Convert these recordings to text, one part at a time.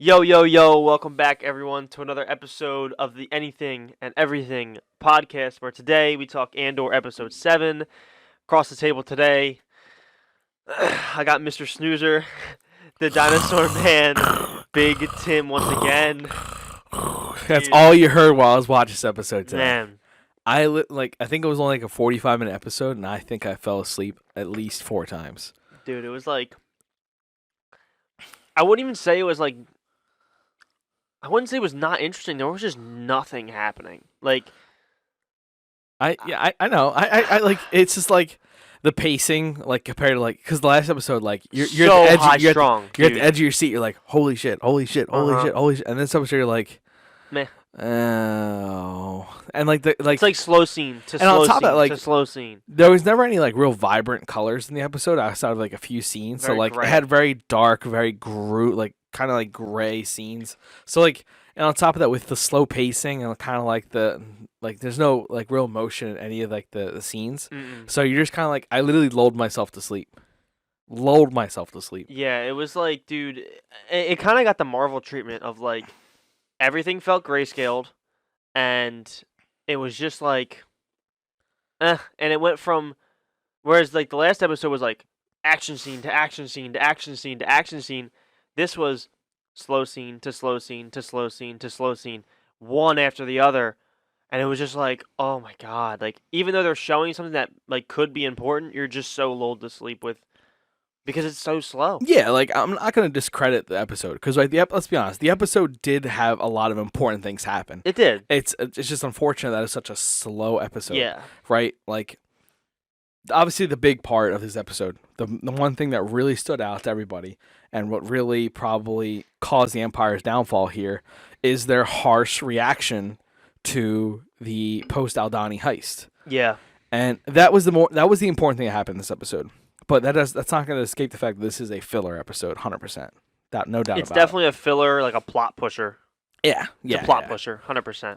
Yo, yo, yo, welcome back everyone to another episode of the Anything and Everything podcast where today we talk Andor episode 7. Across the table today, I got Mr. Snoozer, the dinosaur man, Big Tim once again. That's Dude, all you heard while I was watching this episode today. man, I think it was only like a 45-minute episode, and I think I fell asleep at least 4 times. dude, it was like, I wouldn't even say it was like, I wouldn't say it was not interesting. There was just nothing happening. Like, I know. I like it's just like the pacing, like compared to like because the last episode, like you're so at the edge, high you're strong, at dude. the edge of your seat. You're like, holy shit, holy shit, holy Uh-huh. shit, holy shit, and then some episode you're like, Meh. oh, and like the It's like slow scene to and on slow top of scene that, like, to slow scene. there was never any like real vibrant colors in the episode outside of like a few scenes. So Very like gray. it had very dark, very like kind of like gray scenes. So like and on top of that with the slow pacing and kind of like the like there's no like real motion in any of like the scenes. Mm-mm. So you're just kind of like I literally lulled myself to sleep. Lulled myself to sleep. Yeah, it was like, dude, it kind of got the Marvel treatment of like everything felt grayscaled, and it was just like, and it went from, whereas like the last episode was like action scene to action scene to action scene to action scene, this was slow scene to slow scene to slow scene to slow scene, one after the other, and it was just like, oh my god, like even though they're showing something that like could be important, you're just so lulled to sleep with because it's so slow. Yeah, like I'm not gonna discredit the episode because like let's be honest, the episode did have a lot of important things happen. It did. It's just unfortunate that it's such a slow episode. Yeah. Right? Like, obviously, the big part of this episode, the one thing that really stood out to everybody, and what really probably caused the Empire's downfall here, is their harsh reaction to the post Aldani heist, Yeah. and that was the important thing that happened in this episode. But that's not going to escape the fact that this is a filler episode, 100%. That no doubt It's about it. definitely a filler, like a plot pusher. Yeah, It's yeah, a plot yeah. pusher, 100%.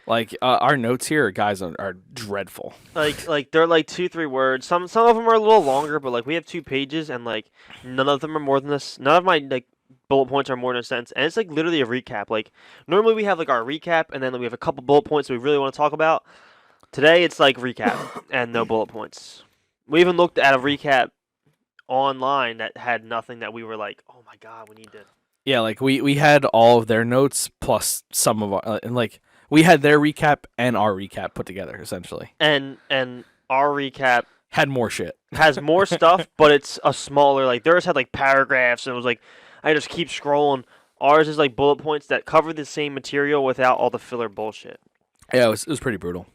Like our notes here, guys, are dreadful. Like they're like 2-3 words. Some of them are a little longer, but like we have 2 pages, and like none of them are more than this. None of my like bullet points are more than a sentence, and it's like literally a recap. Like normally we have like our recap, and then we have a couple bullet points that we really want to talk about. Today it's like recap and no bullet points. We even looked at a recap online that had nothing that we were like, oh my god, we need to. Yeah, like we had all of their notes plus some of our and like we had their recap and our recap put together essentially. And our recap Had more shit. has more stuff, but it's a smaller. Like theirs had like paragraphs, and it was like I just keep scrolling. Ours is like bullet points that cover the same material without all the filler bullshit. Yeah, it was pretty brutal.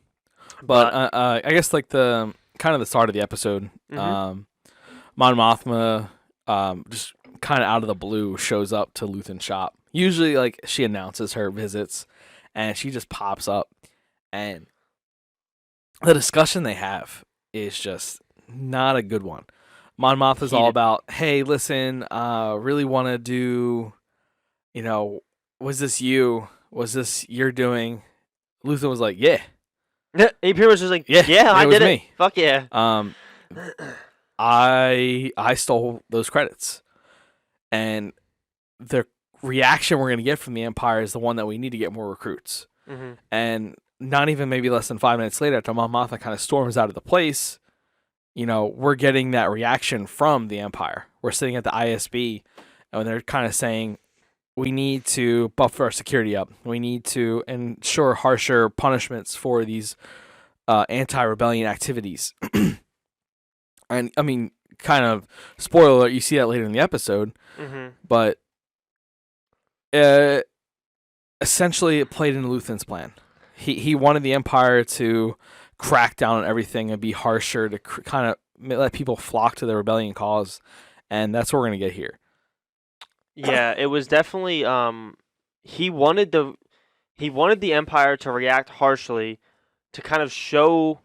But I guess like the kind of the start of the episode, Mhm. Mon Mothma just kind of out of the blue shows up to Luthen's shop. Usually like she announces her visits and she just pops up and the discussion they have is just not a good one. Mon Mothma's all Heated. about, hey, listen, really want to do, was this you? Was this you're doing? Luthen was like, yeah, He pretty much was like, Yeah, yeah, I it was did it. me. Fuck yeah. I stole those credits, and the reaction we're gonna get from the Empire is the one that we need to get more recruits. hmm And not even maybe less than 5 minutes later, after Mon Mothma kind of storms out of the place, we're getting that reaction from the Empire. We're sitting at the ISB, and they're kind of saying, we need to buff our security up. We need to ensure harsher punishments for these anti-rebellion activities. And, I mean, kind of, spoiler alert, you see that later in the episode, hmm but essentially it played into Luthen's plan. He wanted the Empire to crack down on everything and be harsher to kind of let people flock to the rebellion cause, and that's what we're going to get here. Yeah, it was definitely. He wanted the Empire to react harshly, to kind of show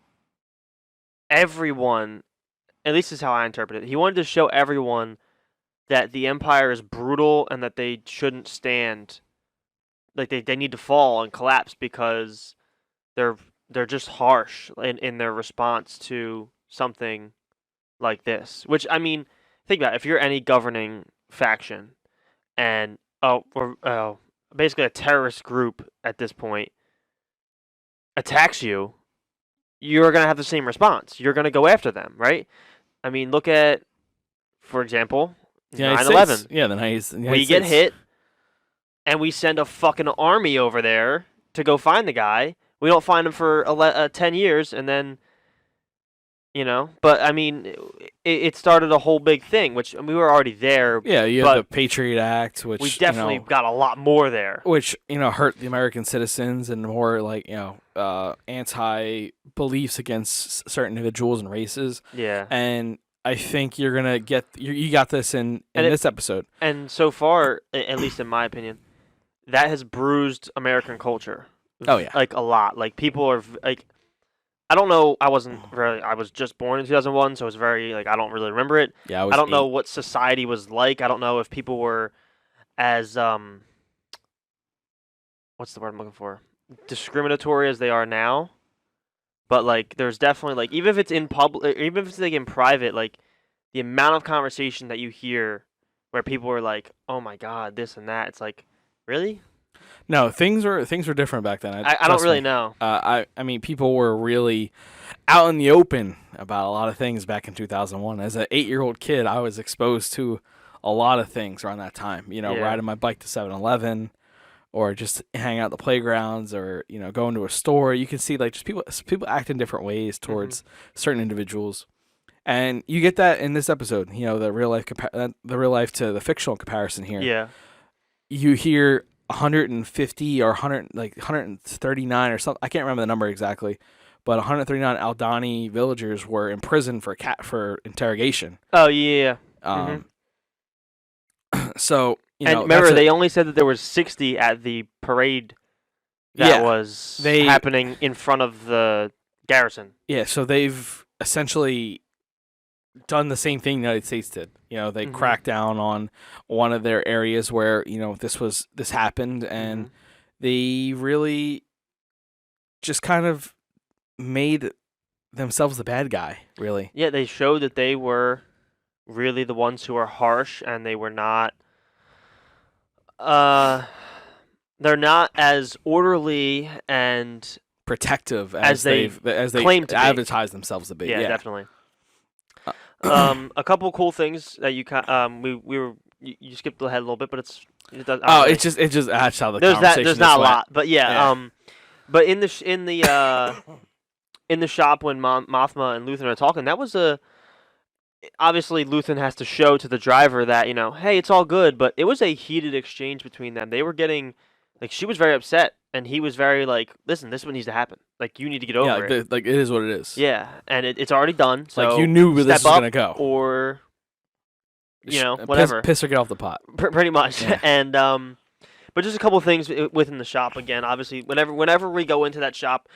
everyone. At least is how I interpret it. He wanted to show everyone that the Empire is brutal and that they shouldn't stand. Like they need to fall and collapse because they're just harsh in their response to something like this. Which I mean, think about it, if you're any governing faction and basically a terrorist group at this point attacks you, you're gonna have the same response. You're gonna go after them, right? I mean, look at, for example, The United 9/11. States. Yeah, the United We get States. hit, and we send a fucking army over there to go find the guy. We don't find him for 10 years, and then, But, I mean, it started a whole big thing, which we were already there. Yeah, you have the Patriot Act, which we definitely got a lot more there. Which hurt the American citizens and more like anti beliefs against certain individuals and races. Yeah. And I think you're gonna get you got this in this episode. And so far, at least in my opinion, that has bruised American culture. Oh yeah, like a lot. Like people are like, I don't know. I was just born in 2001, so it's very like I don't really remember it. Yeah, I don't know what society was like. I don't know if people were as what's the word I'm looking for? Discriminatory as they are now. But like, there's definitely like, even if it's in public, even if it's like in private, like the amount of conversation that you hear where people are like, "Oh my God, this and that." It's like, really? No, things were different back then. I don't really know. I mean, people were really out in the open about a lot of things back in 2001. As an 8-year-old kid, I was exposed to a lot of things around that time. Riding my bike to 7-Eleven, or just hang out at the playgrounds, or going to a store. You can see like just people act in different ways towards certain individuals, and you get that in this episode. The real life to the fictional comparison here. Yeah. You hear 150 or 139 or something. I can't remember the number exactly, but 139 Aldani villagers were in prison for interrogation. Oh yeah. So and remember, they only said that there was 60 at the parade that was happening in front of the garrison. Yeah, so they've essentially done the same thing the United States did. They cracked down on one of their areas where this happened, and they really just kind of made themselves the bad guy. Really. Yeah, they showed that they were really the ones who are harsh, and they were not. They're not as orderly and protective as they claim to advertise themselves to be. Yeah, definitely. A couple cool things that you skipped ahead a little bit, but it just adds how the conversation. There's not a lot, but but in the in the shop when Mothma and Luthen are talking, that was obviously Luthen has to show to the driver that hey, it's all good, but it was a heated exchange between them. They were getting like, she was very upset, and he was very like, listen, this one needs to happen. Like, you need to get over it. Like it is what it is. Yeah, and it's already done. So like, you knew where this was gonna go, or whatever. Piss or get off the pot. Pretty much. Yeah. And but just a couple things within the shop. Again, obviously, whenever we go into that shop,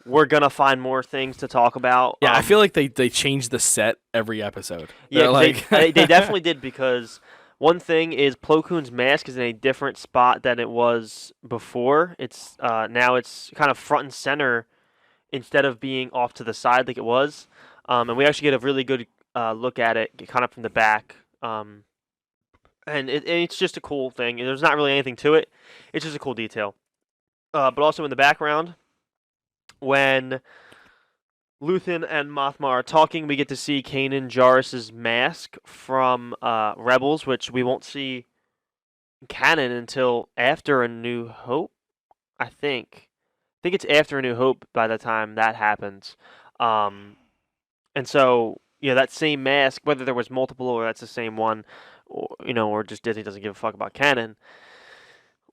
we're gonna find more things to talk about. Yeah, I feel like they change the set every episode. Yeah, they definitely did, because one thing is Plo Koon's mask is in a different spot than it was before. It's now it's kind of front and center instead of being off to the side like it was. And we actually get a really good look at it, kind of from the back. And it's just a cool thing. There's not really anything to it. It's just a cool detail. But also in the background, when Luthen and Mothma are talking, we get to see Kanan Jarrus's mask from Rebels, which we won't see canon until after A New Hope, I think. I think it's after A New Hope by the time that happens. And so, that same mask, whether there was multiple or that's the same one, or just Disney doesn't give a fuck about canon.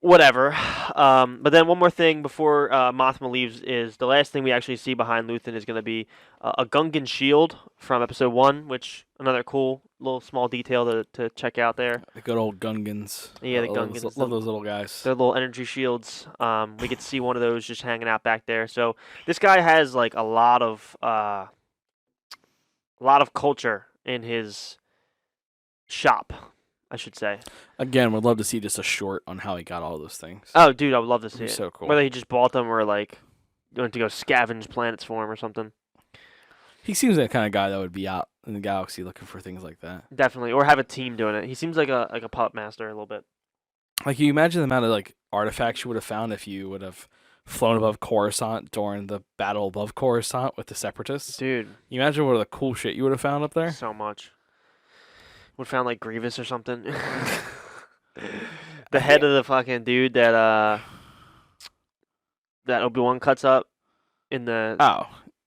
Whatever. But then one more thing before Mothma leaves is the last thing we actually see behind Luthen is going to be a Gungan shield from Episode 1, which another cool little small detail to check out there. The good old Gungans. Yeah, the Gungans. Love those little guys. They're little energy shields. We get to see one of those just hanging out back there. So this guy has like a lot of culture in his shop, I should say. Again, would love to see just a short on how he got all those things. Oh, dude, I would love to see it. So cool. Whether he just bought them or like went to go scavenge planets for him or something. He seems like the kind of guy that would be out in the galaxy looking for things like that. Definitely, or have a team doing it. He seems like a puppet master a little bit. Like, you imagine the amount of like artifacts you would have found if you would have flown above Coruscant during the battle above Coruscant with the Separatists. Dude, You imagine what the cool shit you would have found up there. so much. Would found like Grievous or something. The head of the fucking dude that Obi-Wan cuts up in the Oh,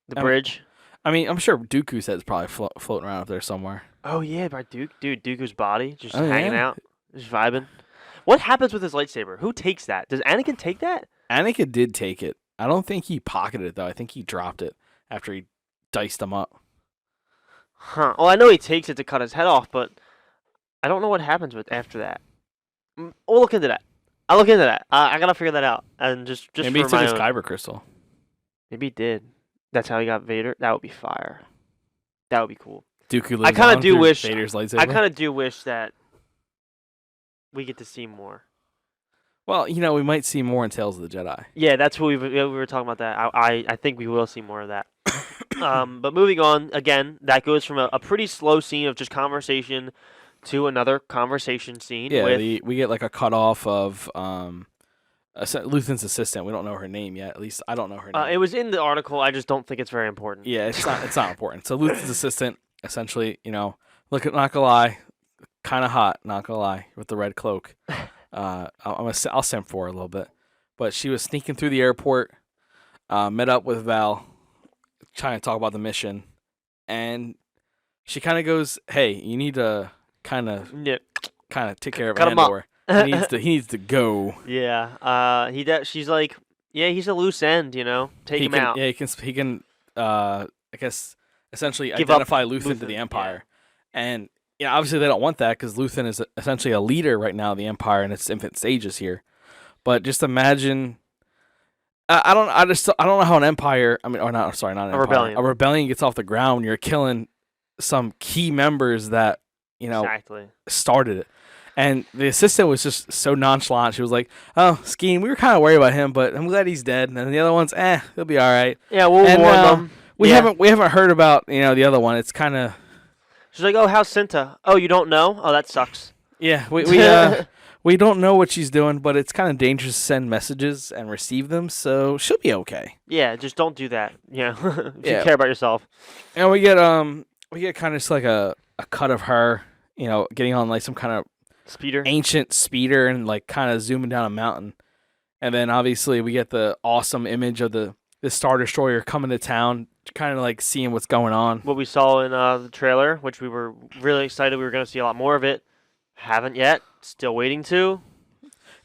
bridge. I mean, I'm sure Dooku's head's probably floating around up there somewhere. Oh yeah, by Dooku's body just Oh, hanging yeah. out, just vibing. What happens with his lightsaber? Who takes that? Does Anakin take that? Anakin did take it. I don't think he pocketed it though. I think he dropped it after he diced him up. Huh. Well, I know he takes it to cut his head off, but I don't know what happens with after that. We'll look into that. I'll look into that. I gotta figure that out. And just Maybe he for took my his own. kyber crystal. Maybe he did. That's how he got Vader. That would be fire. That would be cool. Dooku lives I kind on of do through wish. Vader's lightsaber. I kind of do wish that we get to see more. Well, you know, we might see more in Tales of the Jedi. Yeah, that's what we were talking about. That I think we will see more of that. But moving on again, that goes from a pretty slow scene of just conversation to another conversation scene. Yeah, with, we get like a cutoff of Luthen's assistant. We don't know her name yet. At least I don't know her name. it was in the article. I just don't think it's very important. Yeah, it's not important. So Luthen's assistant, essentially, you know, not gonna lie, kind of hot, not gonna lie, with the red cloak. I'll simp for her a little bit, but she was sneaking through the airport, met up with Val, trying to talk about the mission, and she kind of goes, "Hey, you need to kind of take care of Cut him up. Andor. He needs to go." Yeah. She's like, yeah, he's a loose end. You know, take him out. Yeah, he can. I guess essentially Give up identify Luthen to the Empire, and yeah, obviously they don't want that because Luthen is essentially a leader right now of the Empire in its infant stages here. But just imagine. I don't know how an empire. I mean, or not. Sorry, not an empire. Rebellion. A rebellion gets off the ground when you're killing some key members that Exactly. started it. And the assistant was just so nonchalant. She was like, "Oh, Skeen, we were kind of worried about him, but I'm glad he's dead." And then the other one's, he'll be all right. Yeah, we'll warn them. We haven't heard about the other one. It's kind of. She's like, "Oh, how's Cinta? Oh, you don't know? Oh, that sucks." Yeah, we don't know what she's doing, but it's kind of dangerous to send messages and receive them, so she'll be okay. Yeah, just don't do that. Yeah, you Yeah. care about yourself. And we get kind of just like a cut of her, getting on like some kind of Speeder. ancient speeder and like kind of zooming down a mountain, and then obviously we get the awesome image of the Star Destroyer coming to town, kind of like seeing what's going on. What we saw in the trailer, which we were really excited we were going to see a lot more of it. Haven't yet. Still waiting to.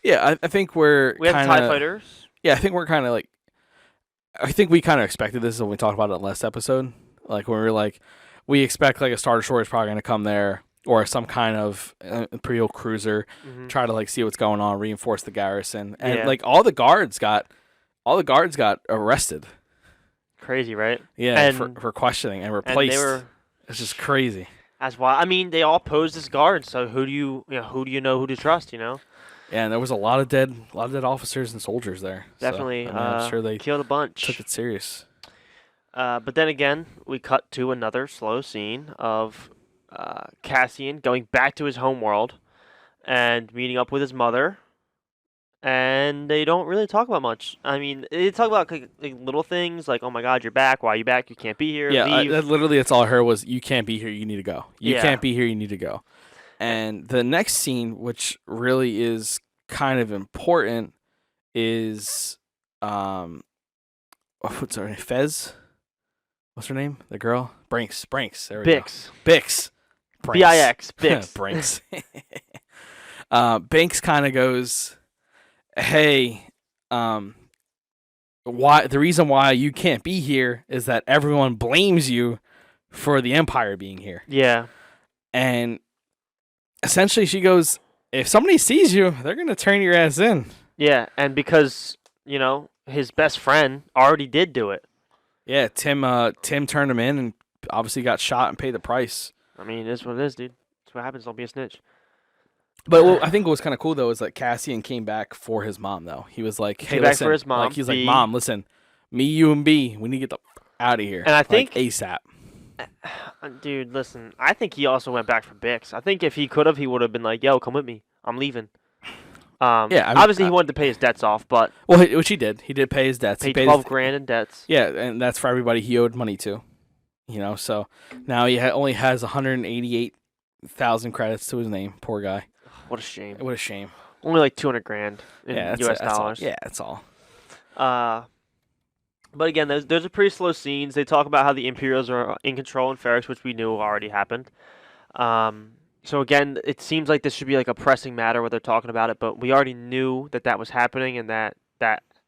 Yeah, I think We have TIE fighters. Yeah, I think we're kind of like. I think we kind of expected this when we talked about it last episode. Like when we were like, we expect like a Star Destroyer is probably going to come there, or some kind of Imperial cruiser, try to like see what's going on, reinforce the garrison, and like all the guards got arrested. Crazy, right? Yeah, and, for questioning and replaced. And it's just crazy. That's why. I mean, they all posed as guards. So who do you know who to trust? Yeah, and there was a lot of dead officers and soldiers there. Definitely. So, I'm sure they killed a bunch. Took it serious. But then again, we cut to another slow scene of Cassian going back to his homeworld and meeting up with his mother. And they don't really talk about much. I mean, they talk about like little things like, "Oh my God, you're back. Why are you back? You can't be here. Yeah, leave." literally, that's all I heard was, "You can't be here. You need to go. You Yeah. can't be here. You need to go." And the next scene, which really is kind of important, is what's her name? Fez. What's her name? The girl? Brinks. There we Bix. go. Bix. B-I-X. Bix. Brinks. Banks kind of goes, "Hey, why the reason why you can't be here is that everyone blames you for the Empire being here." Yeah. And essentially she goes, "If somebody sees you, they're going to turn your ass in." Yeah, and because, his best friend already did do it. Yeah, Tim turned him in and obviously got shot and paid the price. I mean, it is what it is, dude. That's what happens. Don't be a snitch. But I think what was kind of cool though is that Cassian came back for his mom though. He was like, "Hey, back listen," for his mom. like he's like, "Mom, listen, me, you, and B, we need to get the out of here." And I think ASAP. Dude, listen. I think he also went back for Bix. I think if he could have, he would have been like, "Yo, come with me. I'm leaving." Yeah, I mean, Obviously he wanted to pay his debts off, but which he did. He did pay his debts. paid He paid 12 grand in debts. yeah, and that's for everybody he owed money to. So now he only has 188,000 credits to his name. Poor guy. What a shame. What a shame. Only like 200 grand in Yeah, U.S. that's dollars. all. Yeah, that's all. But again, those are pretty slow scenes. They talk about how the Imperials are in control in Ferrix, which we knew already happened. So again, it seems like this should be like a pressing matter where they're talking about it, but we already knew that was happening and that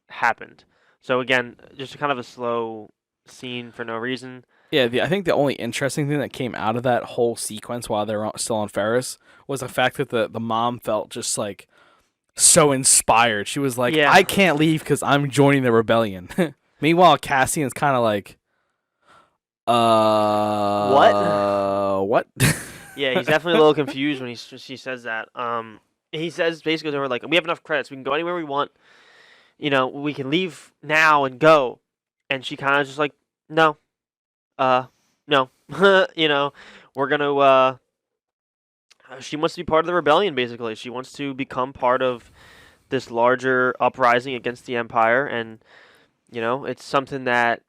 happened. So again, just kind of a slow scene for no reason. Yeah, I think the only interesting thing that came out of that whole sequence while they're still on Ferris was the fact that the mom felt just like so inspired. She was like, Yeah. I can't leave because I'm joining the rebellion. Meanwhile, Cassian's kind of like, what? Yeah, he's definitely a little confused when she says that. He says basically to her like, "We have enough credits. We can go anywhere we want. We can leave now and go." And she kind of just like, "No, no." We're gonna. She wants to be part of the rebellion. Basically, she wants to become part of this larger uprising against the Empire, and it's something that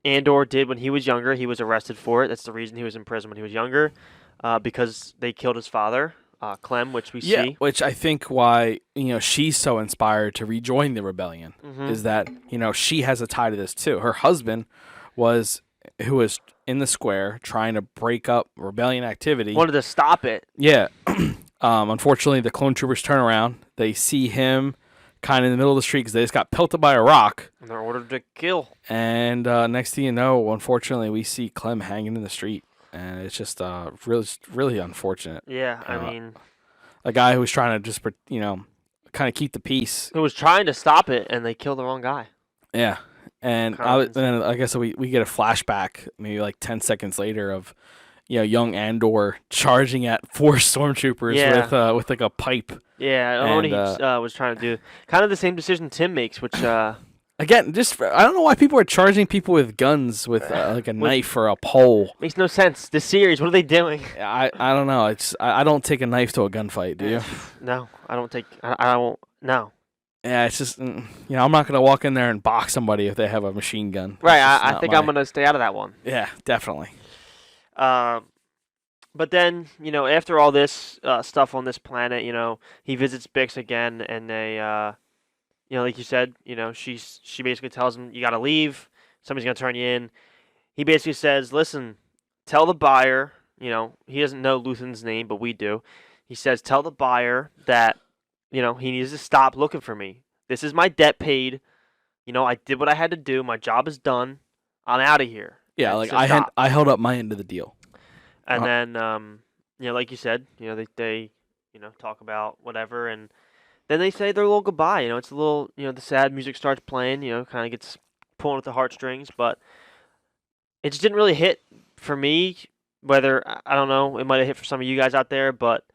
Andor did when he was younger. He was arrested for it. That's the reason he was in prison when he was younger. Because they killed his father, Clem, which we see. Which I think why she's so inspired to rejoin the rebellion is that she has a tie to this too. Her husband who was in the square trying to break up rebellion activity. Wanted to stop it. Yeah. Unfortunately, the clone troopers turn around. They see him kind of in the middle of the street because they just got pelted by a rock. And they're ordered to kill. And next thing you know, unfortunately, we see Clem hanging in the street. And it's just really unfortunate. Yeah, I mean, a guy who was trying to just kind of keep the peace. Who was trying to stop it, and they killed the wrong guy. Yeah, and then I guess we get a flashback maybe like 10 seconds later of young Andor charging at 4 stormtroopers with like a pipe. Yeah, I don't know what he was trying to do. Kind of the same decision Tim makes, which. Again, I don't know why people are charging people with guns with like a knife or a pole. Makes no sense. This series, what are they doing? I don't know. I don't take a knife to a gunfight. Do you? No, I don't take. I won't. No. Yeah, it's just I'm not gonna walk in there and box somebody if they have a machine gun. Right. I think I'm gonna stay out of that one. Yeah, definitely. But then after all this stuff on this planet, he visits Bix again, and they. Like you said, she basically tells him, you got to leave. Somebody's going to turn you in. He basically says, listen, tell the buyer, he doesn't know Luthen's name, but we do. He says, tell the buyer that, he needs to stop looking for me. This is my debt paid. I did what I had to do. My job is done. I'm out of here. Yeah, like I held up my end of the deal. And then, like you said, they talk about whatever, and then they say their little goodbye. It's a little, the sad music starts playing, kind of gets pulling at the heartstrings, but it just didn't really hit for me. Whether, I don't know, it might have hit for some of you guys out there, but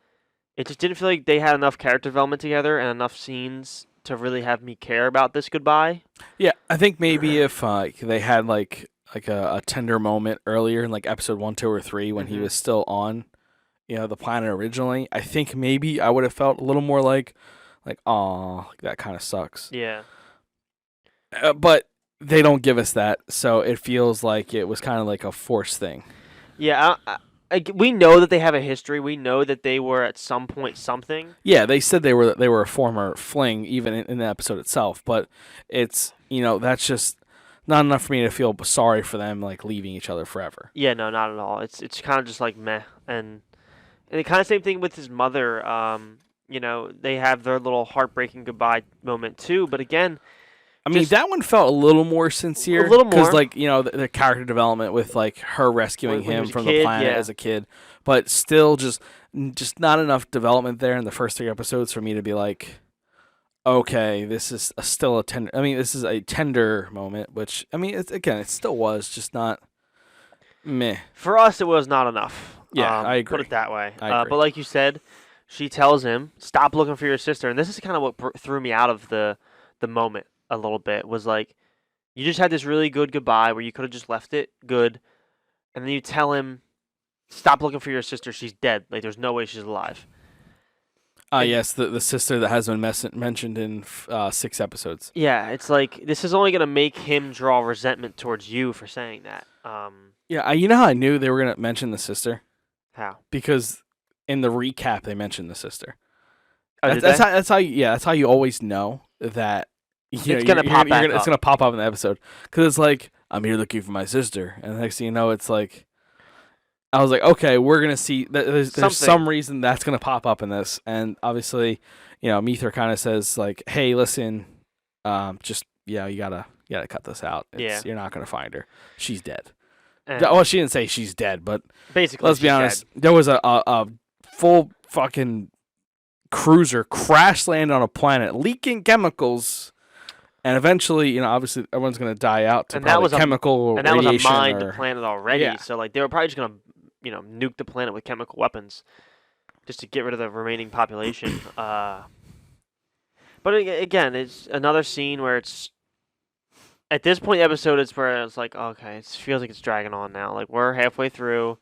it just didn't feel like they had enough character development together and enough scenes to really have me care about this goodbye. Yeah, I think maybe if they had like a tender moment earlier in like episode 1, 2, or 3 when he was still on, the planet originally, I think maybe I would have felt a little more like, aw, that kind of sucks. Yeah. But they don't give us that, so it feels like it was kind of like a forced thing. Yeah, we know that they have a history. We know that they were at some point something. Yeah, they said they were a former fling, even in the episode itself. But it's that's just not enough for me to feel sorry for them like leaving each other forever. Yeah, no, not at all. It's kind of just like meh, and the kind of same thing with his mother. They have their little heartbreaking goodbye moment too. But again, I mean, that one felt a little more sincere. A little more. Because, the character development with, her rescuing him from the planet as a kid. But still just not enough development there in the first 3 episodes for me to be like, okay, this is still a tender... I mean, this is a tender moment, which, I mean, it still was, just not meh. For us, it was not enough. Yeah, I agree. Put it that way. I agree. But like you said, she tells him, stop looking for your sister. And this is kind of what threw me out of the moment a little bit, was like, you just had this really good goodbye where you could have just left it good, and then you tell him, stop looking for your sister, she's dead. Like, there's no way she's alive. Yes, the sister that has been mentioned in 6 episodes. Yeah, it's like this is only gonna make him draw resentment towards you for saying that. Yeah, you know how I knew they were gonna mention the sister? How? Because in the recap they mentioned the sister. Oh, did they? That's how you always know that It's gonna pop back It's up. gonna pop up in the episode because it's like I'm here looking for my sister, and the next thing you know, it's like I was like, okay, we're gonna see. There's some reason that's gonna pop up in this, and obviously, Meether kind of says like, hey, listen, just you gotta cut this out. You're not gonna find her. She's dead. Well, she didn't say she's dead, but basically, let's be honest. Dead. There was a full fucking cruiser crash land on a planet, leaking chemicals, and eventually, obviously, everyone's gonna die out to chemical and that was a radiation mined planet already. Yeah. So like they were probably just gonna nuke the planet with chemical weapons just to get rid of the remaining population. But again, it's another scene where it's at this point in the episode, it's where it's like, okay, it feels like it's dragging on now. Like we're halfway through,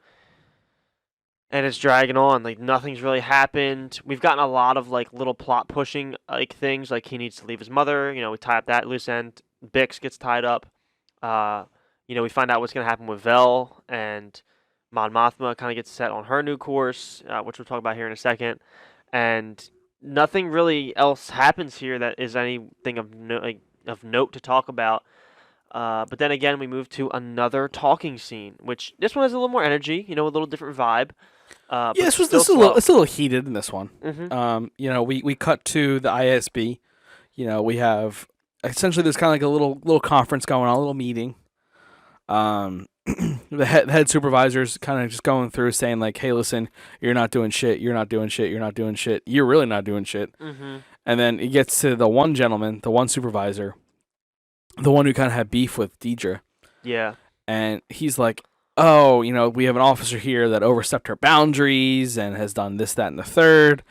and it's dragging on. Like nothing's really happened. We've gotten a lot of like little plot pushing like things. Like he needs to leave his mother. We tie up that loose end. Bix gets tied up. We find out what's gonna happen with Vel, and Mon Mothma kind of gets set on her new course, which we'll talk about here in a second. And nothing really else happens here that is anything of note to talk about. But then again, we move to another talking scene, which this one has a little more energy, a little different vibe. This was a little heated in this one. Mm-hmm. We cut to the ISB. We have essentially there's kind of like a little conference going on, a little meeting. The head supervisor's kind of just going through saying like, hey, listen, you're not doing shit. You're not doing shit. You're not doing shit. You're really not doing shit. Mm-hmm. And then it gets to the one gentleman, the one supervisor, the one who kind of had beef with Deidre. Yeah. And he's like, oh, we have an officer here that overstepped her boundaries and has done this, that, and the third.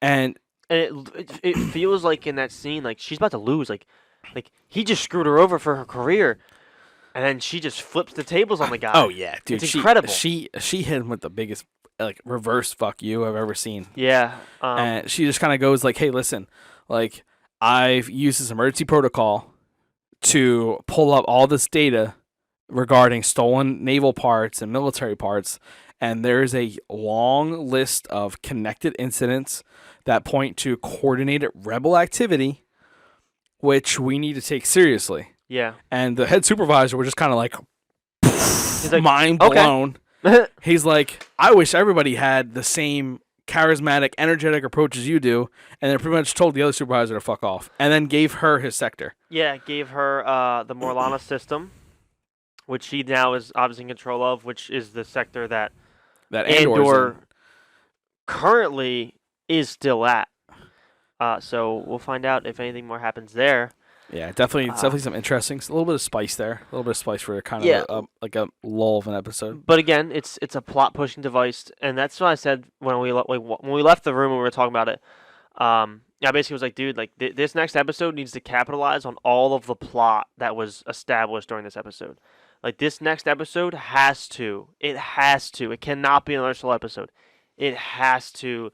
And it feels like in that scene, like she's about to lose. Like he just screwed her over for her career. And then she just flips the tables on the guy. Oh, yeah, dude. It's incredible. She hit him with the biggest reverse fuck you I've ever seen. Yeah. And she just kind of goes like, hey, listen, like I've used this emergency protocol to pull up all this data regarding stolen naval parts and military parts. And there's a long list of connected incidents that point to coordinated rebel activity, which we need to take seriously. Yeah. And the head supervisor was just kind of like, mind blown. Okay. He's like, I wish everybody had the same charismatic, energetic approach as you do. And then pretty much told the other supervisor to fuck off. And then gave her his sector. Yeah, gave her the Morlana system, which she now is obviously in control of, which is the sector that Andor currently is still at. So we'll find out if anything more happens there. Yeah, definitely. It's definitely some interesting. A little bit of spice there. A little bit of spice for kind of like a lull of an episode. But again, it's a plot pushing device, and that's what I said when we left the room and we were talking about it. I basically was like, dude, like this next episode needs to capitalize on all of the plot that was established during this episode. Like this next episode has to. It cannot be another slow episode. It has to,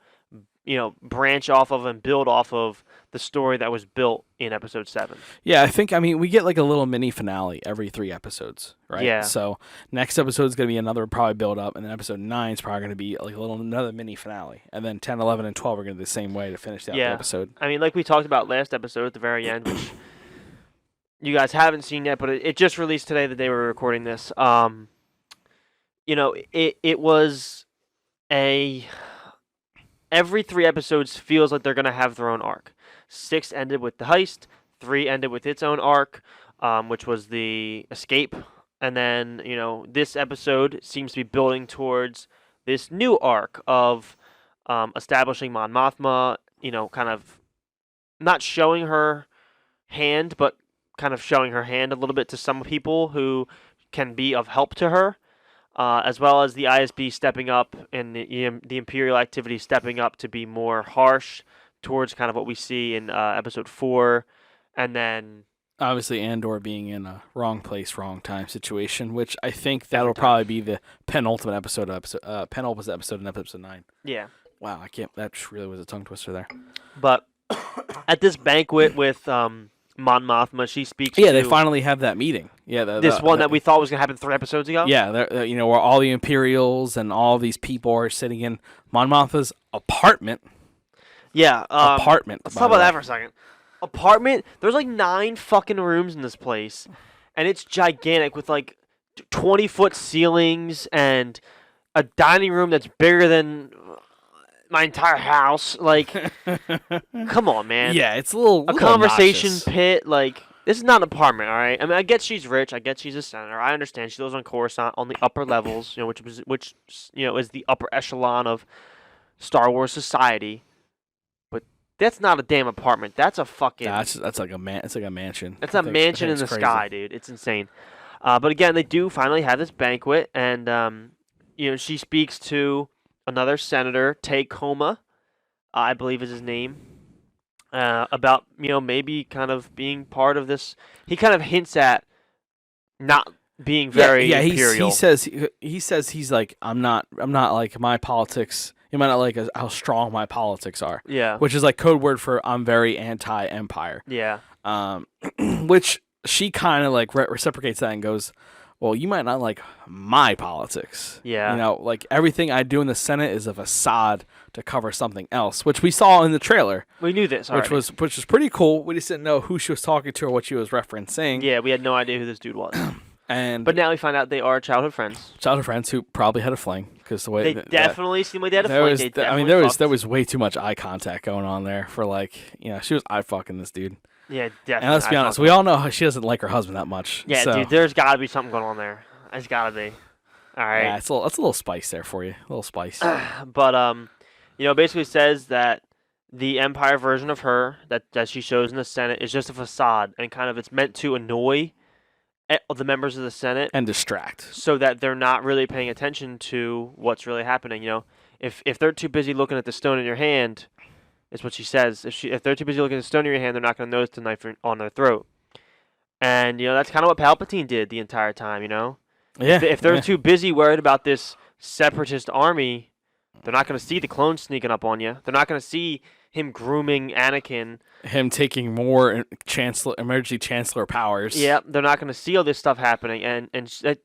branch off of and build off of the story that was built in episode 7. Yeah, we get like a little mini finale every 3 episodes, right? Yeah. So next episode is going to be another probably build up, and then episode 9 is probably going to be like another mini finale, and then 10, 11, and 12 are going to be the same way to finish out the episode. I mean, like we talked about last episode at the very end, which you guys haven't seen yet, but it just released today, the day we were recording this. It was every 3 episodes feels like they're going to have their own arc. 6 ended with the heist. 3 ended with its own arc, which was the escape. And then, this episode seems to be building towards this new arc of establishing Mon Mothma, kind of not showing her hand, but kind of showing her hand a little bit to some people who can be of help to her. As well as the ISB stepping up and the Imperial activity stepping up to be more harsh towards kind of what we see in episode 4. And then obviously Andor being in a wrong place, wrong time situation, which I think that'll probably be the penultimate episode in episode 9. Yeah. Wow, I can't. That really was a tongue twister there. But at this banquet with Mon Mothma, she speaks Yeah, to they finally have that meeting. Yeah, this one that we thought was gonna happen 3 episodes ago. yeah, where all the Imperials and all these people are sitting in Mon Mothma's apartment. Yeah. Apartment. Let's by talk the about way. that for a second. Apartment. There's like 9 fucking rooms in this place, and it's gigantic with like 20-foot ceilings and a dining room that's bigger than my entire house. Like, come on, man. Yeah, it's a little Conversation obnoxious. pit. Like, this is not an apartment, all right. I mean, I get she's rich. I get she's a senator. I understand she lives on Coruscant on the upper levels, which is the upper echelon of Star Wars society. But that's not a damn apartment. That's a fucking. That's like a man. It's like a mansion. That's a mansion in the sky, dude. It's insane. But again, they do finally have this banquet, and she speaks to another senator, Tacoma, I believe is his name, about maybe kind of being part of this. He kind of hints at not being very imperial. He says he's like I'm not like my politics. You might not like how strong my politics are. Yeah. Which is like code word for I'm very anti-empire. Yeah. Which she kind of like reciprocates that and goes, well, you might not like my politics. Yeah. Like everything I do in the Senate is a facade to cover something else, which we saw in the trailer. We knew this already. Which was pretty cool. We just didn't know who she was talking to or what she was referencing. Yeah, we had no idea who this dude was. But now we find out they are childhood friends. Childhood friends who probably had a fling because the way they definitely seemed like they had a fling. There was way too much eye contact going on there for she was eye fucking this dude. Yeah, definitely. And let's be honest, we all know she doesn't like her husband that much. Yeah, so. Dude, there's got to be something going on there. There's got to be. All right. Yeah, it's a little spice there for you. A little spice. But basically says that the Empire version of her that she shows in the Senate is just a facade, and kind of it's meant to annoy the members of the Senate and distract, so that they're not really paying attention to what's really happening. If they're too busy looking at the stone in your hand. Is what she says. If they're too busy looking at the stone in your hand, they're not going to notice the knife on their throat. And that's kind of what Palpatine did the entire time. Yeah. If they're too busy worried about this separatist army, they're not going to see the clones sneaking up on you. They're not going to see him grooming Anakin. Him taking more emergency chancellor powers. Yeah, they're not going to see all this stuff happening. And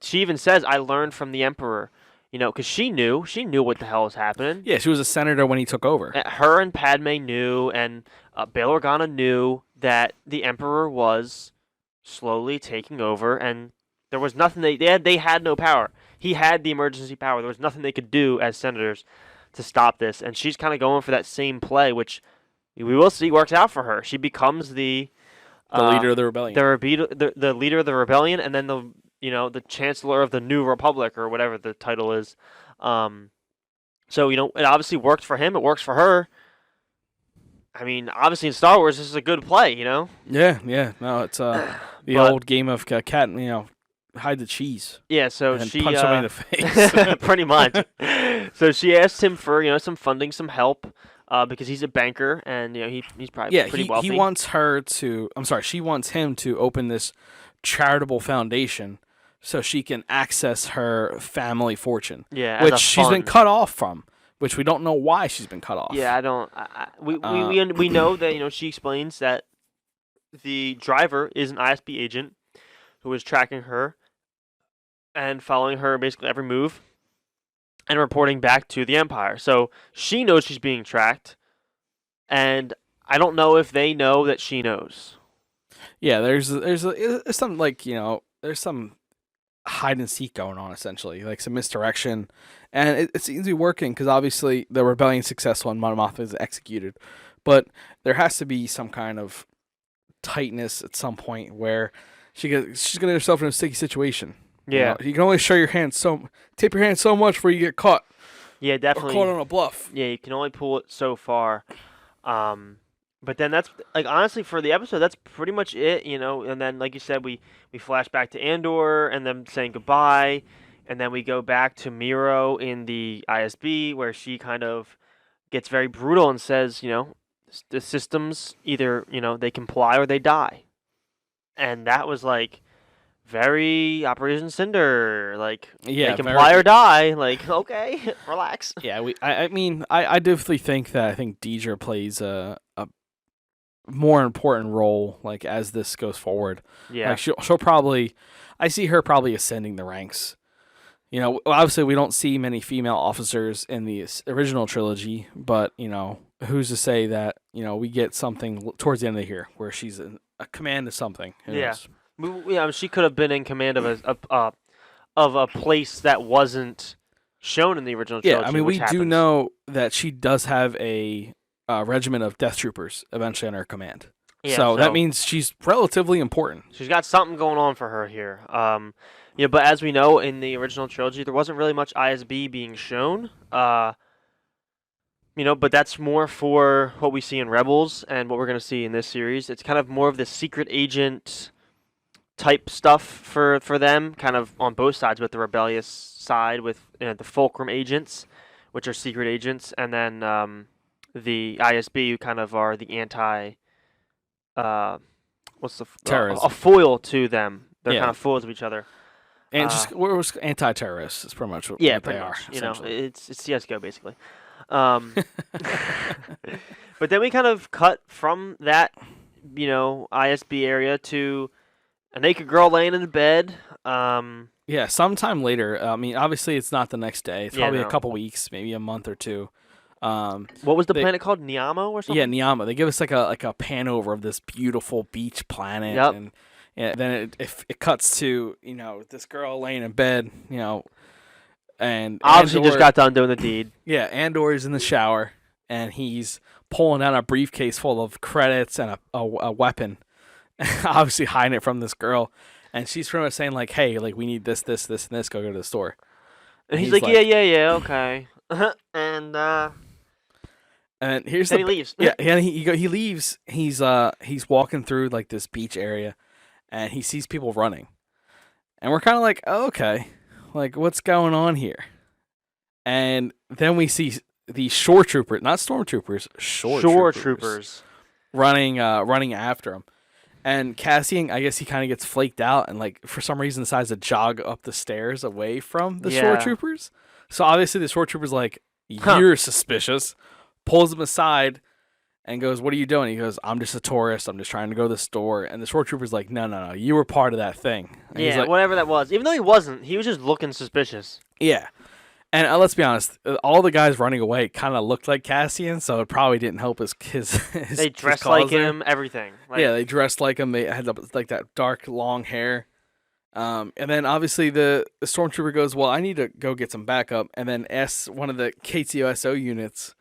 she even says, "I learned from the Emperor." Because she knew what the hell was happening. Yeah, she was a senator when he took over. Her and Padme knew, and Bail Organa knew that the Emperor was slowly taking over, and there was nothing they had no power. He had the emergency power. There was nothing they could do as senators to stop this, and she's kind of going for that same play, which we will see works out for her. She becomes the leader of the rebellion. The leader of the rebellion, and then the Chancellor of the New Republic, or whatever the title is. So, it obviously worked for him. It works for her. I mean, obviously in Star Wars, this is a good play, Yeah. No, it's the old game of cat, hide the cheese. Yeah, so and she punch somebody in the face. pretty much. So she asked him for, some funding, some help, because he's a banker, and, he's probably pretty wealthy. He wants she wants him to open this charitable foundation so she can access her family fortune. Yeah, which she's been cut off from. Which we don't know why she's been cut off. Yeah, I don't. We know that she explains that the driver is an ISB agent who is tracking her and following her basically every move and reporting back to the Empire. So she knows she's being tracked, and I don't know if they know that she knows. Yeah, there's some there's some hide and seek going on, essentially, like some misdirection, and it seems to be working because obviously the rebellion's successful and Mon Mothma is executed, but there has to be some kind of tightness at some point where she's gonna get herself in a sticky situation. Yeah, you can only show your hand tip your hand so much before you get caught. Yeah, definitely. Or caught on a bluff. Yeah, you can only pull it so far. But then that's honestly for the episode, that's pretty much it, And then, like you said, we flash back to Andor and them saying goodbye, and then we go back to Miro in the ISB where she kind of gets very brutal and says, the systems either they comply or they die, and that was very Operation Cinder, like Yeah, they can fly or die. Like, okay, relax. Yeah, I mean, I definitely think that I think Deidre plays a more important role like as this goes forward. Yeah, Like she'll probably, I see her probably ascending the ranks. You know, obviously we don't see many female officers in the original trilogy, but you know, who's to say that we get something towards the end of the year where she's a command of something? Who yeah. knows? Yeah, she could have been in command of a place that wasn't shown in the original Yeah, trilogy. I mean, which we happens. do know that she does have a regiment of death troopers eventually under her command. Yeah, So that means she's relatively important. she's got something going on for her here. But as we know in the original trilogy, there wasn't really much ISB being shown. But that's more for what we see in Rebels and what we're going to see in this series. It's kind of more of the secret agent type stuff for them, kind of on both sides, with the rebellious side with the Fulcrum agents, which are secret agents, and then the ISB, who kind of are the anti, Terrorism. a foil to them. They're Yeah. kind of foils of each other. And we're anti-terrorists is pretty much what Yeah, they pretty are. much. Essentially. It's CS:GO basically. But then we kind of cut from that, ISB area to a naked girl laying in the bed. Yeah, sometime later. I mean, obviously it's not the next day. It's Yeah, probably no. a couple weeks, maybe a month or two. What was the planet called? Niamo or something? Yeah, Niama. They give us like a pan over of this beautiful beach planet, Yep. and then it cuts to this girl laying in bed, and Obviously just Andor- got done doing the deed. Yeah, Andor is in the shower, and he's pulling out a briefcase full of credits and a weapon, obviously hiding it from this girl. And she's pretty much saying, like, hey, like, we need this, this, this, and this. Go to the store. And he's like, yeah, okay. and here's then he leaves. Yeah, and he leaves. He's walking through, like, this beach area, and he sees people running. And we're kind of like, oh, okay. Like, what's going on here? And then we see the shore troopers, not stormtroopers, shore troopers running after him. And Cassian, I guess he kind of gets flaked out and, like, for some reason decides to jog up the stairs away from the shore troopers. So obviously the shore trooper's like, you're suspicious, pulls him aside and goes, what are you doing? He goes, I'm just a tourist. I'm just trying to go to the store. And the shore trooper's like, no, you were part of that thing. And he's like, whatever that was. Even though he wasn't, he was just looking suspicious. Yeah. And let's be honest, all the guys running away kind of looked like Cassian, so it probably didn't help his They dressed like him, everything. Yeah, they dressed like him. They had like that dark, long hair. And then obviously the stormtrooper goes, well, I need to go get some backup, and then asks one of the KTOSO units,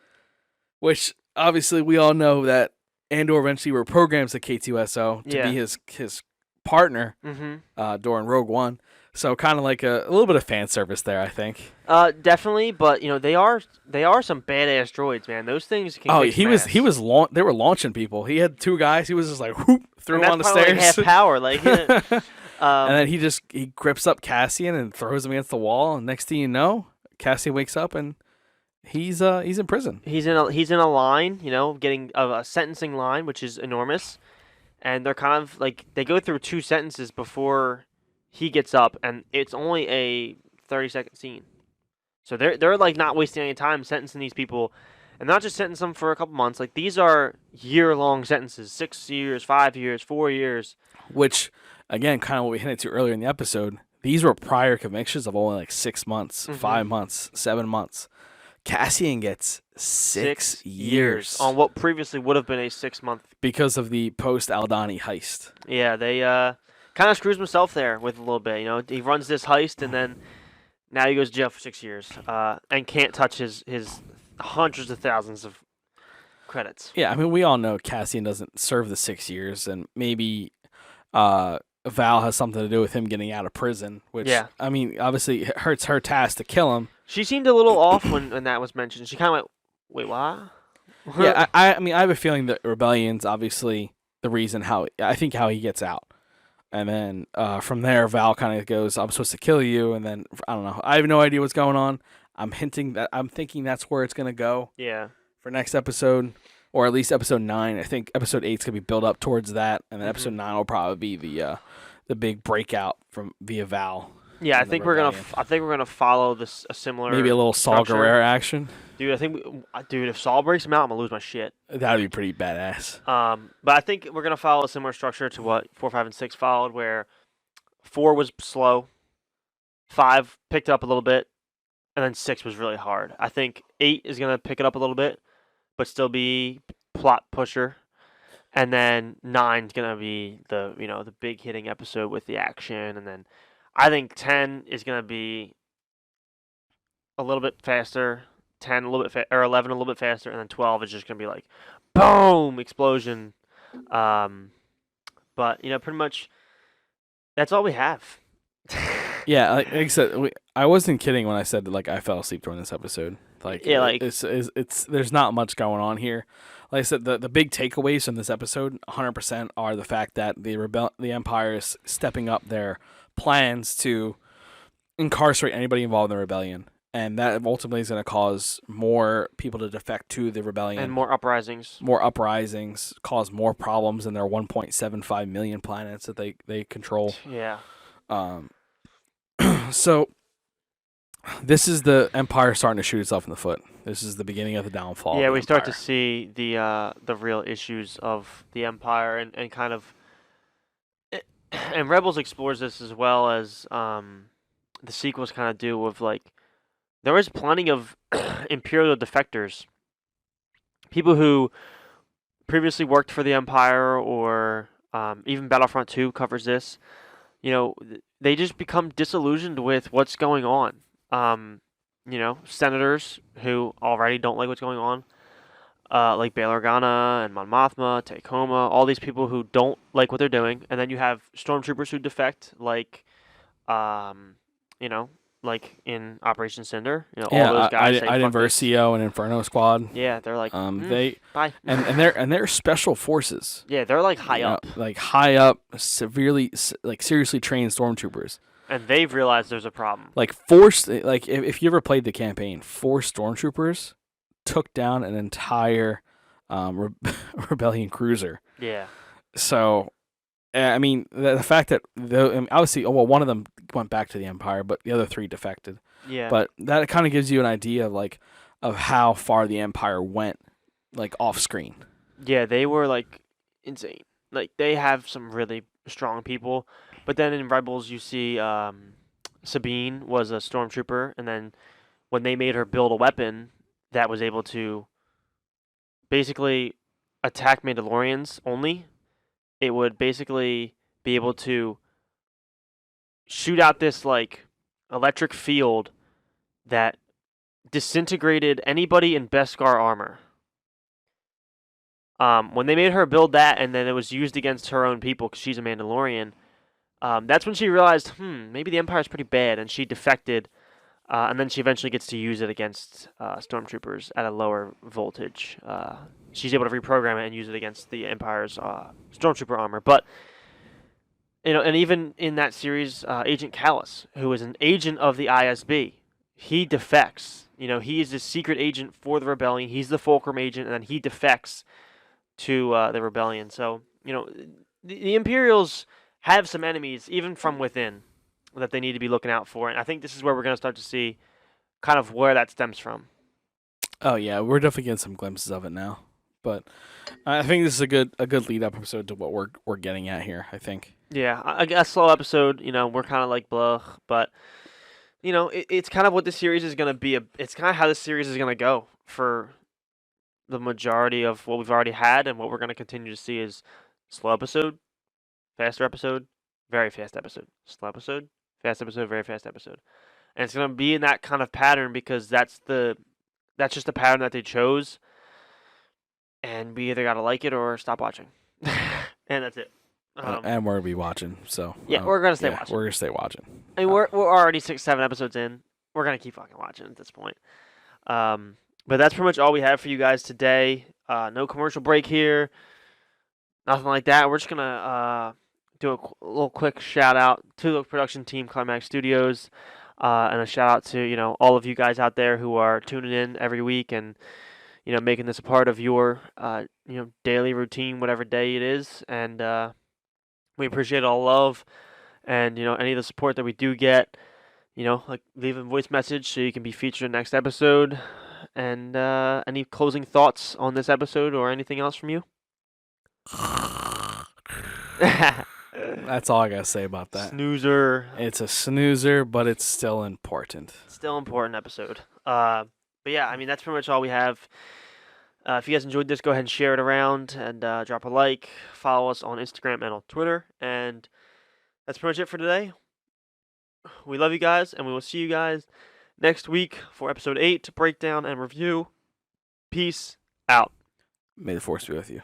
which obviously we all know that Andor eventually reprograms the KTOSO to be his partner during Rogue One. So kind of like a little bit of fan service there, I think. Definitely, but they are some badass droids, man. Those things can. Oh, they were launching people. He had two guys. He was just like whoop, threw them on the stairs. Like half power, like. And then he grips up Cassian and throws him against the wall. And next thing you know, Cassian wakes up and he's in prison. He's in a line, getting a sentencing line, which is enormous, and they're kind of like they go through two sentences before he gets up, and it's only a 30-second scene. So they're like not wasting any time sentencing these people, and not just sentencing them for a couple months. Like these are year-long sentences, 6 years, 5 years, 4 years. Which, again, kind of what we hinted to earlier in the episode. These were prior convictions of only like 6 months, 5 months, 7 months. Cassian gets 6 years on what previously would have been a 6-month because of the post-Aldani heist. Yeah, they kind of screws himself there with a little bit. He runs this heist and then now he goes to jail for 6 years and can't touch his hundreds of thousands of credits. Yeah, I mean, we all know Cassian doesn't serve the 6 years, and maybe Val has something to do with him getting out of prison, which, I mean, obviously it hurts her task to kill him. She seemed a little off when that was mentioned. She kind of went, wait, what? Yeah, I mean, I have a feeling that Rebellion's obviously the reason how he gets out. And then from there, Val kind of goes, I'm supposed to kill you. And then, I don't know. I have no idea what's going on. I'm thinking that's where it's going to go. Yeah. For next episode, or at least episode 9. I think episode 8's going to be built up towards that. And then episode 9 will probably be the big breakout from via Val. Yeah, I in the think we're gonna. rebellion. I think we're gonna follow this a similar. Maybe a little Saw structure. Gerrera action. Dude, I think, dude, if Saul breaks him out, I'm gonna lose my shit. That'd be pretty badass. But I think we're gonna follow a similar structure to what 4, 5, and 6 followed, where 4 was slow, 5 picked up a little bit, and then 6 was really hard. I think 8 is gonna pick it up a little bit, but still be plot pusher, and then 9's gonna be the big hitting episode with the action, and then I think 10 is gonna be a little bit faster, 10 a little bit or 11 a little bit faster, and then 12 is just gonna be like boom explosion. But pretty much that's all we have. Yeah, like I said, I wasn't kidding when I said that, like, I fell asleep during this episode. Like, Yeah, like- it's there's not much going on here. Like I said, the big takeaways from this episode, 100%, are the fact that the Empire is stepping up their plans to incarcerate anybody involved in the rebellion, and that ultimately is going to cause more people to defect to the rebellion and more uprisings. More uprisings, cause more problems in their 1.75 million planets that they control. Yeah. So this is the Empire starting to shoot itself in the foot. This is the beginning of the downfall. Yeah, of the we start to Empire. see the real issues of the Empire and kind of and Rebels explores this as well as the sequels kind of do with like there was plenty of Imperial defectors, people who previously worked for the Empire or even Battlefront 2 covers this. They just become disillusioned with what's going on. Senators who already don't like what's going on, like Bail Organa and Mon Mothma, Tacoma, all these people who don't like what they're doing, and then you have stormtroopers who defect, like, like in Operation Cinder. All those guys. Iden Versio and Inferno Squad. Yeah, they're like, they bye. and they're special forces. Yeah, they're like high up, like high up, seriously trained stormtroopers. and they've realized there's a problem. Like if you ever played the campaign, 4 stormtroopers took down an entire rebellion cruiser. Yeah. So, I mean, the fact that obviously, one of them went back to the Empire, but the other 3 defected. Yeah. But that kind of gives you an idea of how far the Empire went, like, off screen. Yeah, they were like insane. Like they have some really strong people, but then in Rebels you see Sabine was a stormtrooper, and then when they made her build a weapon that was able to basically attack Mandalorians only, it would basically be able to shoot out this like electric field that disintegrated anybody in Beskar armor. When they made her build that, and then it was used against her own people because she's a Mandalorian, that's when she realized, maybe the Empire's pretty bad, and she defected, and then she eventually gets to use it against stormtroopers at a lower voltage. She's able to reprogram it and use it against the Empire's stormtrooper armor. But and even in that series, Agent Callus, who is an agent of the ISB, he defects. He is a secret agent for the rebellion. He's the Fulcrum agent, and then he defects to the rebellion. So, the Imperials have some enemies, even from within, that they need to be looking out for. And I think this is where we're going to start to see kind of where that stems from. Oh, yeah, we're definitely getting some glimpses of it now. But I think this is a good lead-up episode to what we're getting at here, I think. Yeah, a slow episode, we're kind of like, blah, but, it's kind of what the series is going to be. It's kind of how the series is going to go for the majority of what we've already had, and what we're going to continue to see is slow episode, faster episode, very fast episode, slow episode, fast episode, very fast episode. And it's going to be in that kind of pattern because that's just the pattern that they chose, and we either got to like it or stop watching. And that's it. And we're going to be watching, so... Yeah, we're going to stay watching. We're going to stay watching. I mean, we're already 6, 7 episodes in. We're going to keep fucking watching at this point. But that's pretty much all we have for you guys today. No commercial break here. Nothing like that. We're just going to do a little quick shout out to the production team, Climax Studios, and a shout out to, all of you guys out there who are tuning in every week and, making this a part of your, daily routine, whatever day it is. And we appreciate all love. and any of the support that we do get. Like leave a voice message so you can be featured in the next episode. And any closing thoughts on this episode or anything else from you? That's all I gotta say about that. Snoozer. It's a snoozer, but it's still important. Still important episode. But yeah, I mean that's pretty much all we have. If you guys enjoyed this, go ahead and share it around and drop a like. Follow us on Instagram and on Twitter. And that's pretty much it for today. We love you guys, and we will see you guys next week for episode 8, breakdown and review. Peace out. May the force be with you.